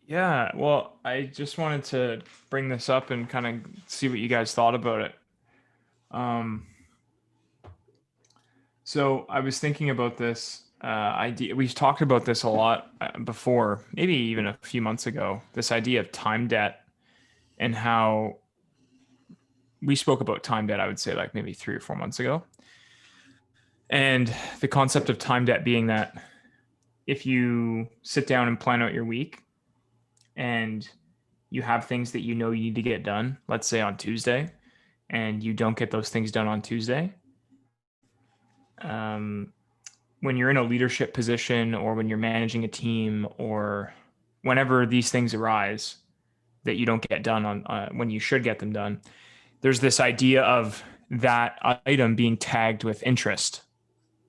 Yeah, well, I just wanted to bring this up and kind of see what you guys thought about it. Um, so I was thinking about this idea. We've talked about this a lot before, maybe even a few months ago. This idea of time debt and how we spoke about time debt, I would say like maybe 3 or 4 months ago. And the concept of time debt being that if you sit down and plan out your week and you have things that you know you need to get done, let's say on Tuesday, and you don't get those things done on Tuesday, um, when you're in a leadership position or when you're managing a team or whenever these things arise that you don't get done on when you should get them done, there's this idea of that item being tagged with interest.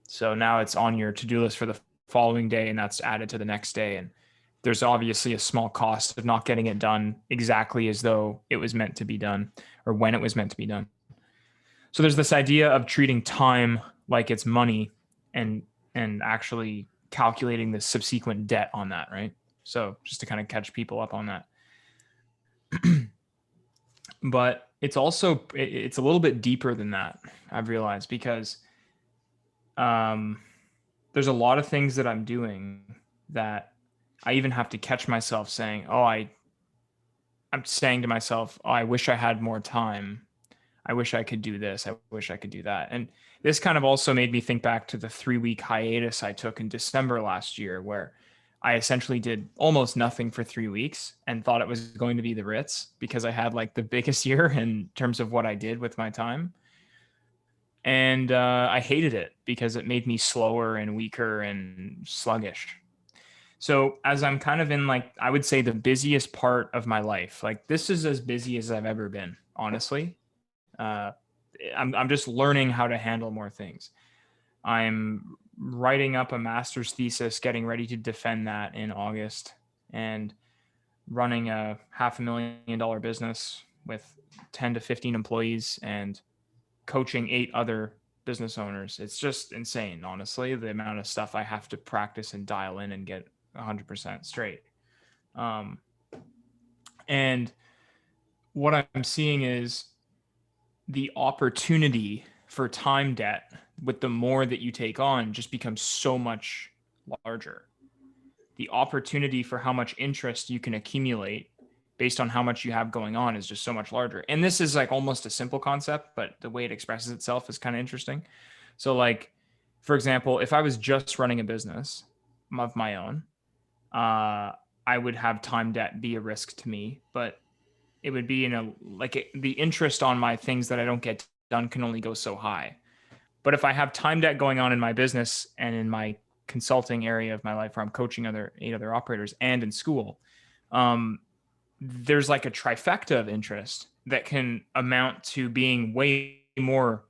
So now it's on your to-do list for the following day and that's added to the next day. And there's obviously a small cost of not getting it done exactly as though it was meant to be done or when it was meant to be done. So there's this idea of treating time like it's money and actually calculating the subsequent debt on that, right? So just to kind of catch people up on that. But it's also it's a little bit deeper than that, I've realized, because um there's a lot of things that I'm doing that I even have to catch myself saying, "Oh, I'm saying to myself, oh, I wish I had more time. I wish I could do this. I wish I could do that." And this kind of also made me think back to the 3 week hiatus I took in December last year, where I essentially did almost nothing for 3 weeks and thought it was going to be the Ritz because I had like the biggest year in terms of what I did with my time. And I hated it because it made me slower and weaker and sluggish. So as I'm kind of in like, I would say the busiest part of my life, like this is as busy as I've ever been, honestly. Uh, I'm just learning how to handle more things. I'm writing up a master's thesis, getting ready to defend that in August, and running a $500,000 business with 10 to 15 employees and coaching 8 other business owners. It's just insane, honestly, the amount of stuff I have to practice and dial in and get 100% straight. Um, and what I'm seeing is the opportunity for time debt with the more that you take on just becomes so much larger. The opportunity for how much interest you can accumulate based on how much you have going on is just so much larger. And this is like almost a simple concept, but the way it expresses itself is kind of interesting. So, like, for example, if I was just running a business of my own, uh, I would have time debt be a risk to me, but it would be in a like the interest on my things that I don't get done can only go so high. But if I have time debt going on in my business and in my consulting area of my life where I'm coaching 8 other operators and in school, um, there's like a trifecta of interest that can amount to being way more.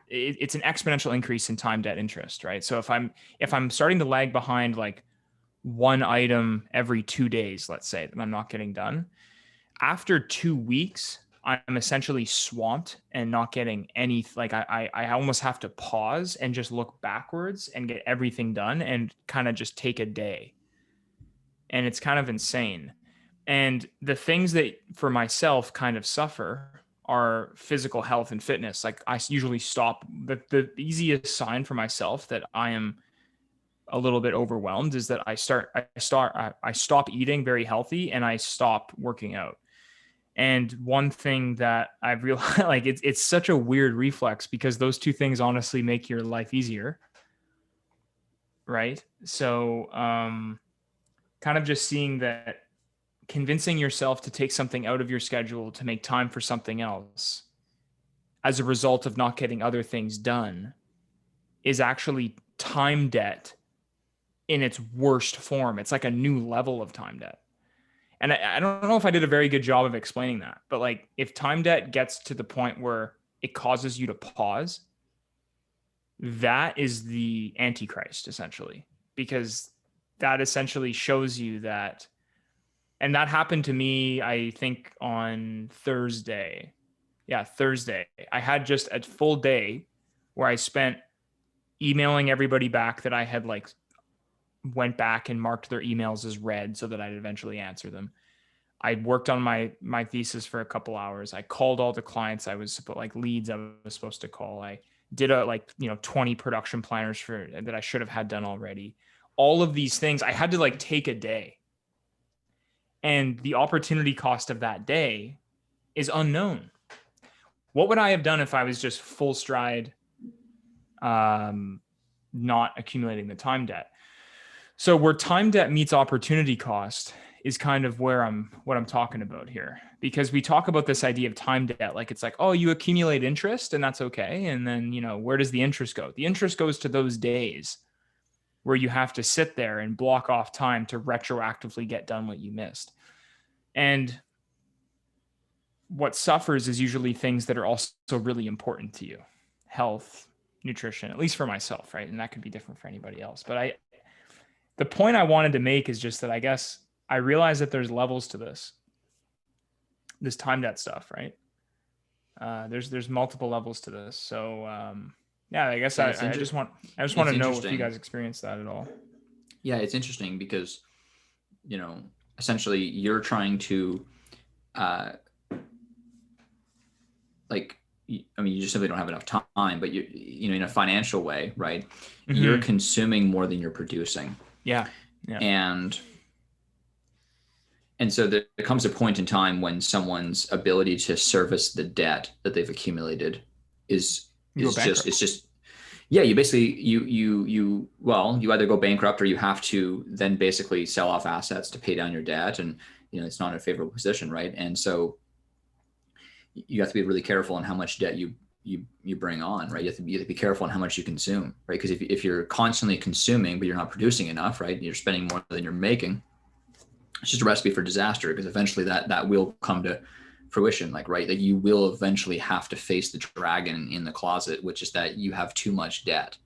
It's an exponential increase in time debt interest, right? So if I'm starting to lag behind like one item every 2 days, let's say that I'm not getting done, after 2 weeks, I'm essentially swamped and not getting any, like I almost have to pause and just look backwards and get everything done and kind of just take a day. And it's kind of insane. And the things that for myself kind of suffer are physical health and fitness. Like I usually stop. The easiest sign for myself that I am a little bit overwhelmed is that I stop eating very healthy and I stop working out. And one thing that I've realized, like it's such a weird reflex because those two things honestly make your life easier, right? So, kind of just seeing that convincing yourself to take something out of your schedule to make time for something else as a result of not getting other things done is actually time debt in its worst form. It's like a new level of time debt. And I don't know if I did a very good job of explaining that, but like if time debt gets to the point where it causes you to pause, that is the antichrist essentially, because that essentially shows you that, and that happened to me, I think on Thursday. Yeah, Thursday. I had just a full day where I spent emailing everybody back that I had like went back and marked their emails as read so that I'd eventually answer them. I worked on my thesis for a couple hours. I called all the clients I was supposed, like leads I was supposed to call. I did 20 production planners for that I should have had done already. All of these things I had to like take a day. And the opportunity cost of that day is unknown. What would I have done if I was just full stride, not accumulating the time debt? So where time debt meets opportunity cost is kind of what I'm talking about here, because we talk about this idea of time debt like it's like, oh, you accumulate interest and that's okay, and then where does the interest go? The interest goes to those days where you have to sit there and block off time to retroactively get done what you missed. And what suffers is usually things that are also really important to you: health, nutrition, at least for myself, right? And that could be different for anybody else. But the point I wanted to make is just that I guess I realize that there's levels to this time debt stuff, right? There's multiple levels to this. So yeah, I guess I just want to know if you guys experience that at all. Yeah, it's interesting because, essentially you're trying to, you just simply don't have enough time, but in a financial way, right? Mm-hmm. You're consuming more than you're producing. Yeah. And so there comes a point in time when someone's ability to service the debt that they've accumulated is just you basically you either go bankrupt or you have to then basically sell off assets to pay down your debt, and it's not a favorable position, right? And so you have to be really careful on how much debt you bring on, right? You have to be careful on how much you consume, right? Because if you're constantly consuming but you're not producing enough, right, you're spending more than you're making, it's just a recipe for disaster, because eventually that will come to fruition, right? That you will eventually have to face the dragon in the closet, which is that you have too much debt,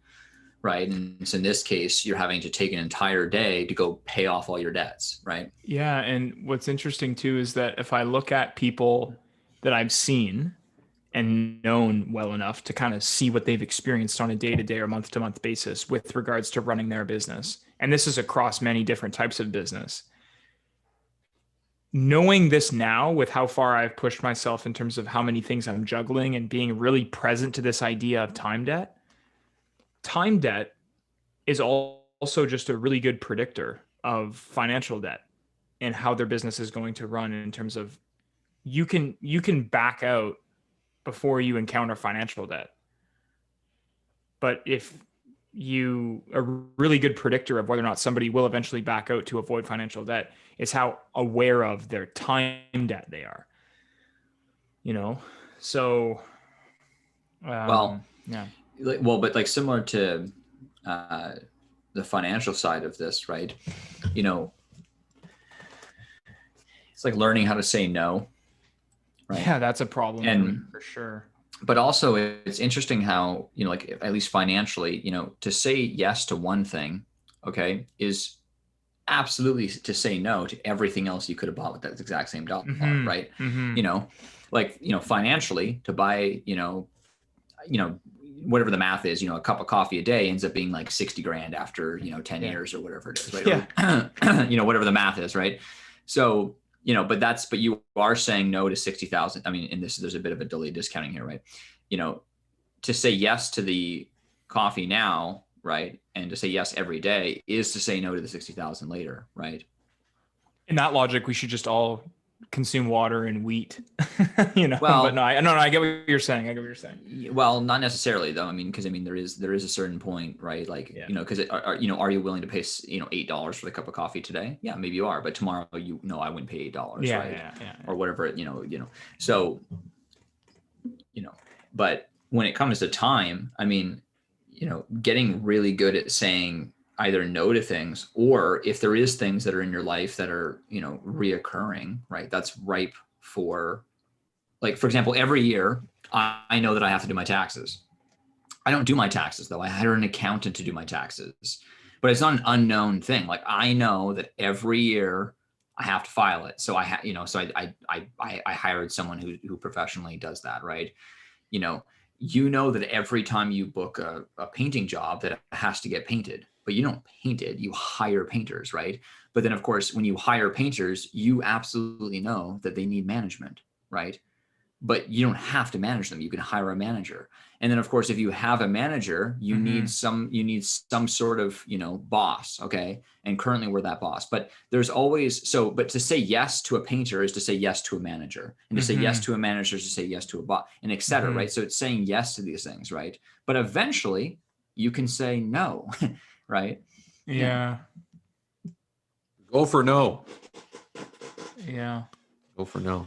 right? And so in this case, you're having to take an entire day to go pay off all your debts, right? Yeah. And what's interesting too is that if I look at people that I've seen and known well enough to kind of see what they've experienced on a day-to-day or month-to-month basis with regards to running their business, and this is across many different types of business, knowing this now with how far I've pushed myself in terms of how many things I'm juggling and being really present to this idea of time debt is also just a really good predictor of financial debt and how their business is going to run, in terms of you can back out before you encounter financial debt. But if a really good predictor of whether or not somebody will eventually back out to avoid financial debt is how aware of their time debt they are. So yeah. But like similar to the financial side of this, right? It's like learning how to say no. Right? Yeah, that's a problem for sure. But also it's interesting how, like at least financially, to say yes to one thing, okay, is absolutely to say no to everything else you could have bought with that exact same dollar, mm-hmm. right? Mm-hmm. Financially to buy, whatever the math is, a cup of coffee a day ends up being like 60 grand after, 10 years or whatever it is, right? Yeah. Or, whatever the math is, right? So, but you are saying no to 60,000. I mean, in this, there's a bit of a delayed discounting here, right? To say yes to the coffee now, right, and to say yes every day is to say no to the 60,000 later, right? In that logic, we should just all consume water and wheat, Well, but no, I get what you're saying. Well, not necessarily though. I mean, because there is a certain point, right? Like, because are you willing to pay $8 for the cup of coffee today? Yeah, maybe you are, but tomorrow I wouldn't pay $8, yeah, right? Yeah. Or whatever, So, but when it comes to time, I mean, getting really good at saying either no to things, or if there is things that are in your life that are, reoccurring, right? That's ripe for, like, for example, every year I know that I have to do my taxes. I don't do my taxes though. I hired an accountant to do my taxes, but it's not an unknown thing. Like, I know that every year I have to file it. So I hired someone who professionally does that. Right. That every time you book a painting job that it has to get painted. but you don't paint it. You hire painters, right? But then, of course, when you hire painters, you absolutely know that they need management, right? But you don't have to manage them. You can hire a manager. And then, of course, if you have a manager, you need some sort of, boss. Okay. And currently we're that boss, but there's always, but to say yes to a painter is to say yes to a manager, and to say yes to a manager is to say yes to a boss, and et cetera. Right. So it's saying yes to these things. Right. But eventually you can say no. Right. Yeah. Go for no. Yeah. Go for no.